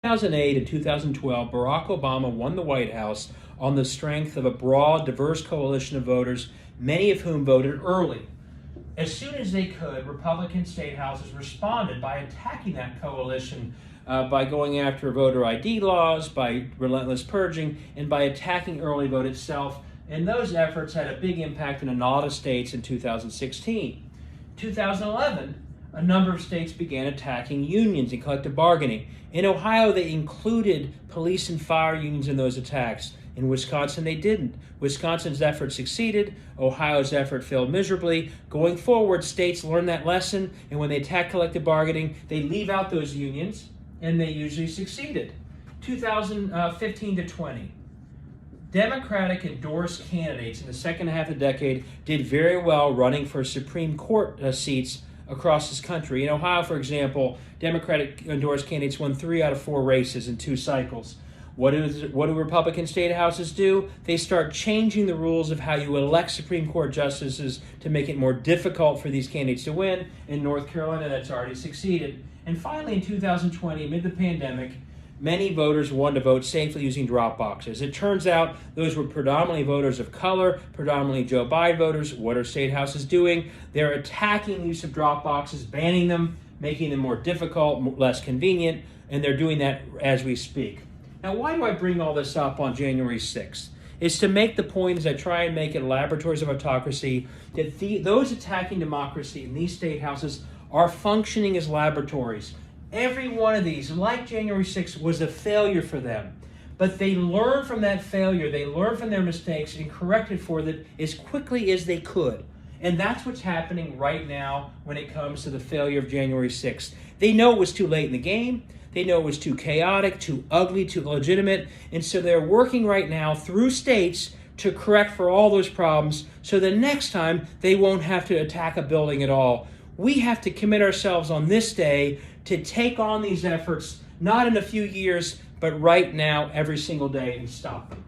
2008 and 2012, Barack Obama won the White House on the strength of a broad, diverse coalition of voters, many of whom voted early. As soon as they could, Republican state houses responded by attacking that coalition, by going after voter ID laws, by relentless purging, and by attacking early vote itself. And those efforts had a big impact in a lot of states in 2016. 2011, a number of states began attacking unions and collective bargaining. In Ohio, they included police and fire unions in those attacks. In Wisconsin, they didn't. Wisconsin's effort succeeded. Ohio's effort failed miserably. Going forward, states learn that lesson, and when they attack collective bargaining, they leave out those unions, and they usually succeeded. 2015 to 20. Democratic endorsed candidates in the second half of the decade did very well running for Supreme Court seats across this country. In Ohio, for example, Democratic endorsed candidates won 3 out of 4 races in 2 cycles. What do Republican state houses do? They start changing the rules of how you elect Supreme Court justices to make it more difficult for these candidates to win. In North Carolina, that's already succeeded. And finally, in 2020, amid the pandemic, many voters wanted to vote safely using drop boxes. It turns out those were predominantly voters of color, predominantly Joe Biden voters. What are state houses doing? They're attacking the use of drop boxes, banning them, making them more difficult, less convenient, and they're doing that as we speak. Now, why do I bring all this up on January 6th? It's to make the point, as I try and make it Laboratories of Autocracy, that those attacking democracy in these state houses are functioning as laboratories. Every one of these, like January 6th, was a failure for them. But they learned from that failure, they learned from their mistakes and corrected for them as quickly as they could. And that's what's happening right now when it comes to the failure of January 6th. They know it was too late in the game. They know it was too chaotic, too ugly, too illegitimate. And so they're working right now through states to correct for all those problems so the next time they won't have to attack a building at all. We have to commit ourselves on this day to take on these efforts, not in a few years, but right now, every single day, and stop them.